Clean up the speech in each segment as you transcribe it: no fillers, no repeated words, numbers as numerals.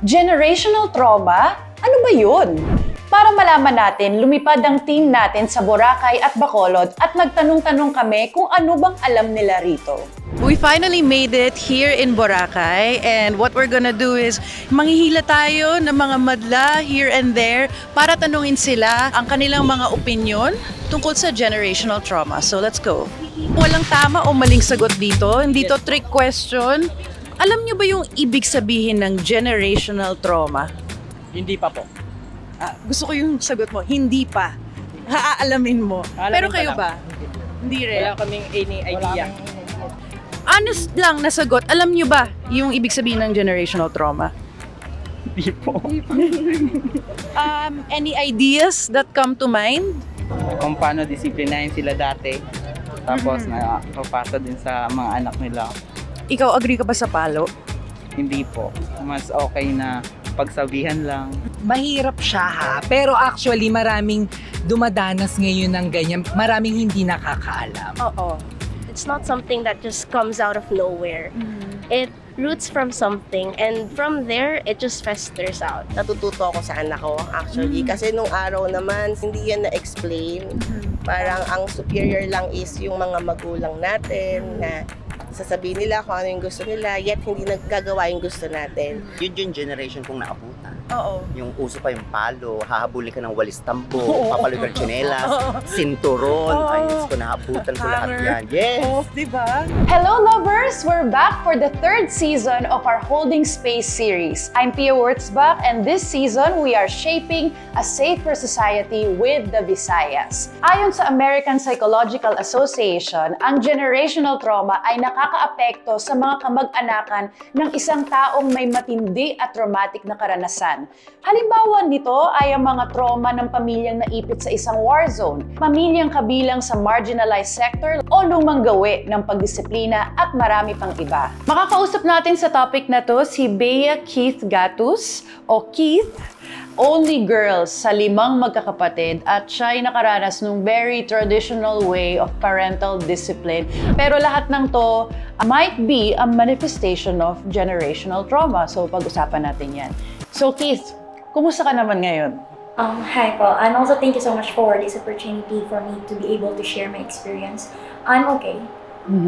Generational trauma? Ano ba yun? Para malaman natin, lumipad ang team natin sa Boracay at Bacolod at nagtanong-tanong kami kung ano bang alam nila rito. We finally made it here in Boracay, and what we're gonna do is manghihila tayo ng mga madla here and there para tanungin sila ang kanilang mga opinion tungkol sa generational trauma. So let's go. Walang tama o maling sagot dito. Hindi to trick question. Alam niyo ba yung ibig sabihin ng generational trauma? Hindi pa po. Gusto ko yung sagot mo, hindi pa. Haalamin mo. Aalamin Pero pa kayo lang. ba? Hindi rin. Wala kaming any idea. Honest lang na sagot, alam niyo ba yung ibig sabihin ng generational trauma? Hindi po. Any ideas that come to mind? Kung paano disiplinahin sila dati. Tapos napapasa din sa mga anak nila. Ikaw, agree ka ba sa palo? Hindi po. Mas okay na pagsabihan lang. Mahirap siya ha, pero actually maraming dumadanas ngayon ng ganyan, maraming hindi nakakaalam. Oo. It's not something that just comes out of nowhere. It roots from something, and from there, it just festers out. Natututo ako sa anak ko actually kasi nung araw naman hindi yan na-explain. Parang ang superior lang is yung mga magulang natin na sasabihin nila kung ano yung gusto nila yet hindi naggagawa yung gusto natin. Yun yung generation kong naabutan. Oo. Yung uso pa yung palo, hahabulin ka ng walis tambo, papaloy ka ng tsinelas, sinturon. Ay, Diyos ko, naabutan ko lahat yan. Yes! Oh, diba? Hello lovers! We're back for the third season of our Holding Space series. I'm Pia Wurtzbach, and this season we are shaping a safer society with the Visayas. Ayon sa American Psychological Association, ang generational trauma ay nakakaapekto sa mga kamag-anakan ng isang taong may matindi at traumatic na karanasan. Halimbawa nito ay ang mga trauma ng pamilyang naipit sa isang war zone, pamilyang kabilang sa marginalized sector o lumang gawi ng pagdisiplina at marami pang iba. Makakausap natin sa topic na to si Bea Keith Gatus o Keith, only girl sa 5 magkakapatid at siya ay nakaranas ng very traditional way of parental discipline. Pero lahat ng to might be a manifestation of generational trauma. So pag-usapan natin yan. So Keith, kumusta ka naman ngayon? Hi po, and also thank you so much for this opportunity for me to be able to share my experience. I'm okay,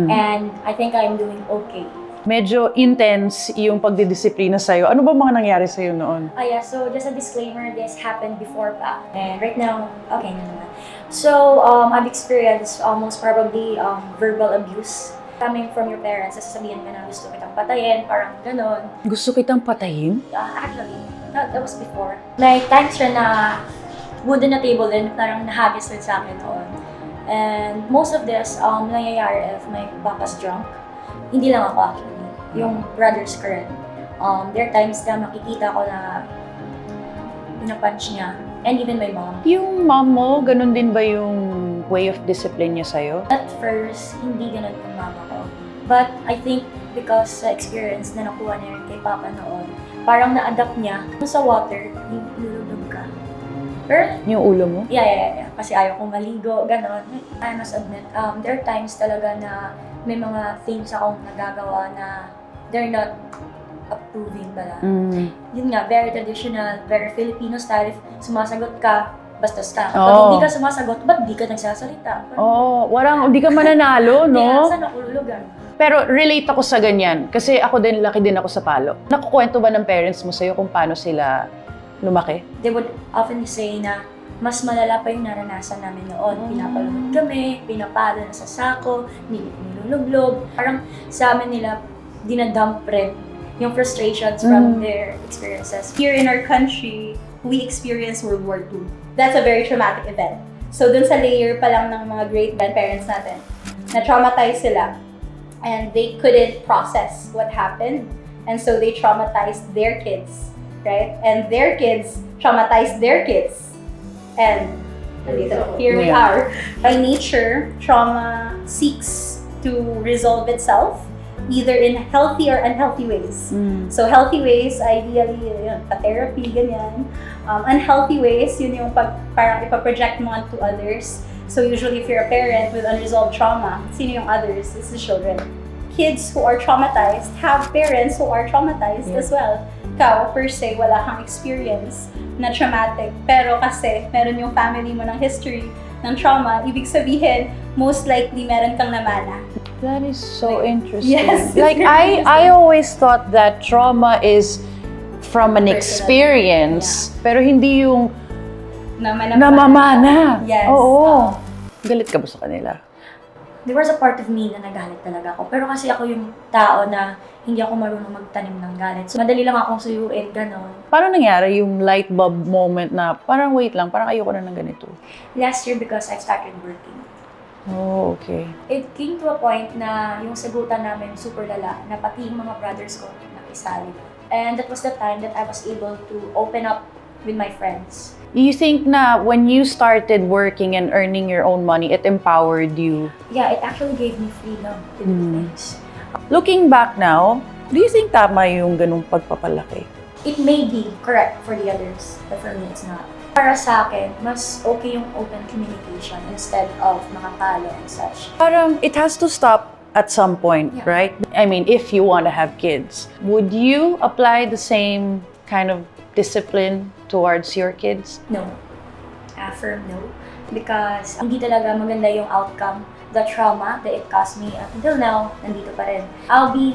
and I think I'm doing okay. Medyo intense yung pagdidisiplina sa'yo. Ano ba mga nangyari sa'yo noon? Yeah, so just a disclaimer, this happened before pa, and right now, okay na naman. So, I've experienced almost probably verbal abuse coming from your parents. Sasabihin ka na gusto kitang patayin, parang ganon. Gusto kitang patayin? Actually, that was before. Like, times siya na wooden na table din, parang nahagis rin sa akin noon. And most of this, nangyayari if my papa's drunk. Hindi lang ako actually, yung brothers ko rin. There are times na makikita ko na pinapunch niya, and even my mom. Yung mom mo, ganun din ba yung way of discipline niya sa'yo? At first, hindi ganun yung mama ko. But I think because sa experience na nakuha niya rin kay papa noon, parang na-adapt niya kung sa water, ilulubog ka. Pero, Yung ulo mo? yeah. Kasi ayaw kong maligo, ganon. I must admit, there are times talaga na may mga things akong nagagawa na they're not approving pala. Yun nga, very traditional, very Filipino style. If sumasagot ka, bastos ka. Pag hindi ka sumasagot, ba't di ka nagsasalita? Warang hindi ka mananalo, Hindi, no? saan ako lulugan? Pero relate ako sa ganyan. Kasi ako din, laki din ako sa palo. Nakukwento ba ng parents mo sa'yo kung paano sila lumaki? They would often say na mas malala pa yung naranasan namin noon. Pinapalunod kami, pinapalo na sa sako, nilulublog. Parang sa amin nila, dinadump rin yung frustrations from their experiences. Here in our country, we experienced World War II. That's a very traumatic event. So dun sa layer pa lang ng mga great-grandparents natin, na-traumatized sila. And they couldn't process what happened. And so they traumatized their kids, right? And their kids traumatized their kids. And here we are. By nature, trauma seeks to resolve itself either in healthy or unhealthy ways. So healthy ways, ideally, yun, pa-therapy, ganyan. Unhealthy ways, yun yung parang ipaproject mo onto others. So usually if you're a parent with unresolved trauma, sino yung others? It's the children. Kids who are traumatized have parents who are traumatized as well. ikaw, per se, wala kang experience na traumatic, pero kasi meron yung family mo ng history ng trauma, ibig sabihin, most likely meron kang namana. That is so interesting. Yes. Like I always thought that trauma is from an Personal. experience, pero hindi yung Namana. namamana. Yes. Oo. Galit ka ba sa kanila? There was a part of me na nagalit talaga ako. Pero kasi ako yung tao na hindi ako marunong magtanim ng galit. So, madali lang akong suyuin, gano'n. Paano nangyari yung light bulb moment na parang wait lang, parang ayoko na ng ganito? Last year, because I started working. Oh, okay. It came to a point na yung sagutan namin super lala, na pati yung mga brothers ko nakisali. And that was the time that I was able to open up with my friends. You think na when you started working and earning your own money, it empowered you? Yeah, it actually gave me freedom to do things. Looking back now, do you think tama yung ganung pagpapalaki? It may be correct for the others, but for me, it's not. Para sa akin, mas okay yung open communication instead of mga palo and such. Parang it has to stop at some point, Yeah. right? I mean, if you want to have kids, would you apply the same kind of discipline towards your kids? No. Firm no. Because hindi talaga maganda yung outcome. The trauma that it caused me up until now, nandito pa rin. I'll be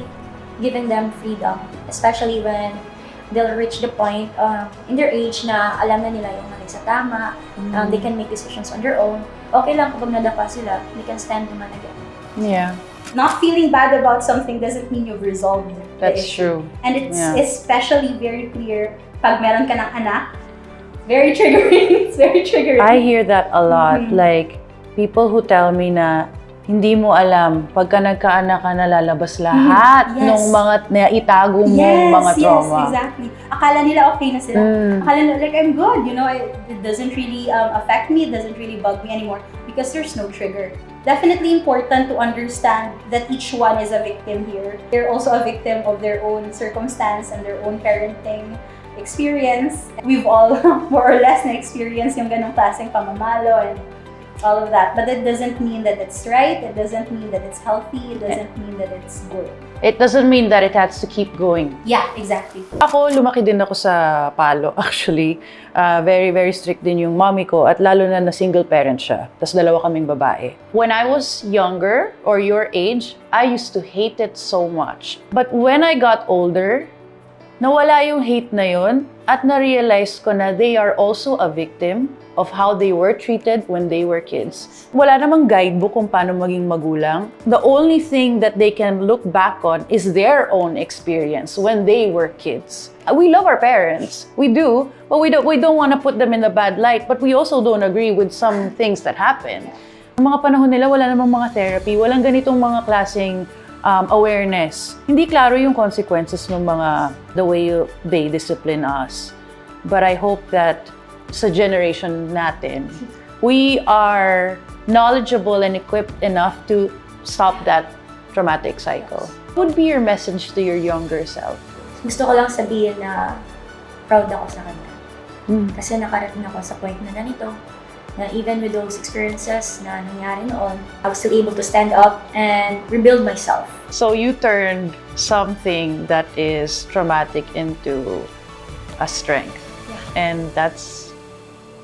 giving them freedom, especially when they'll reach the point in their age na alam na nila yung mali sa tama. They can make decisions on their own. Okay lang kapag nadapa sila, they can stand naman again. Yeah, Not feeling bad about something doesn't mean you've resolved the that's issue. true. And it's Yeah. especially very clear pag meron ka ng anak. Very triggering. It's very triggering. I hear that a lot. Like, people who tell me na hindi mo alam, pagka nagkaanak ka na lalabas lahat Yes. ng mga naitago mong mga trauma. Yes, exactly. Akala nila okay na sila. Akala nila, like, I'm good, you know, it doesn't really affect me, it doesn't really bug me anymore because there's no trigger. Definitely important to understand that each one is a victim here. They're also a victim of their own circumstance and their own parenting experience. We've all more or less na-experience yung ganong klaseng pamamalo and all of that. But it doesn't mean that it's right, it doesn't mean that it's healthy, it doesn't mean that it's good. It doesn't mean that it has to keep going. Yeah, exactly. Ako, lumaki din ako sa Palo, actually. Very, very strict din yung mommy ko at lalo na single parent siya. Tapos dalawa kaming babae. When I was younger, or your age, I used to hate it so much. But when I got older, nawala yung hate na yun at na-realize ko na they are also a victim of how they were treated when they were kids. Wala namang guidebook kung paano maging magulang. The only thing that they can look back on is their own experience when they were kids. We love our parents. We do, but we don't want to put them in a bad light, but we also don't agree with some things that happen. Ang mga panahon nila, wala namang mga therapy, walang ganitong mga klaseng awareness. Hindi klaro yung consequences ng the way they discipline us. But I hope that sa generation natin, we are knowledgeable and equipped enough to stop that traumatic cycle. What would be your message to your younger self? Gusto ko lang sabihin na proud ako sa kanya. Kasi nakarating ako sa point na ganito, na even with those experiences na nangyari noon, I was still able to stand up and rebuild myself. So you turned something that is traumatic into a strength. Yeah. And that's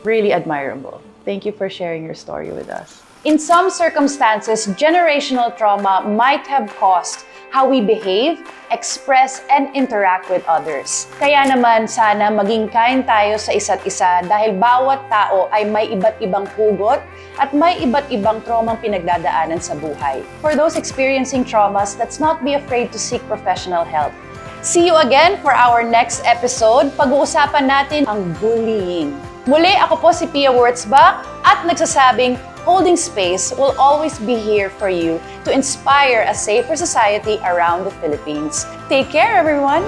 really admirable. Thank you for sharing your story with us. In some circumstances, generational trauma might have caused how we behave, express, and interact with others. Kaya naman sana maging kind tayo sa isa't isa dahil bawat tao ay may iba't ibang hugot at may iba't ibang traumang pinagdadaanan sa buhay. For those experiencing traumas, let's not be afraid to seek professional help. See you again for our next episode. Pag-uusapan natin ang bullying. Muli, ako po si Pia Wurzbach at nagsasabing, Holding Space will always be here for you to inspire a safer society around the Philippines. Take care, everyone!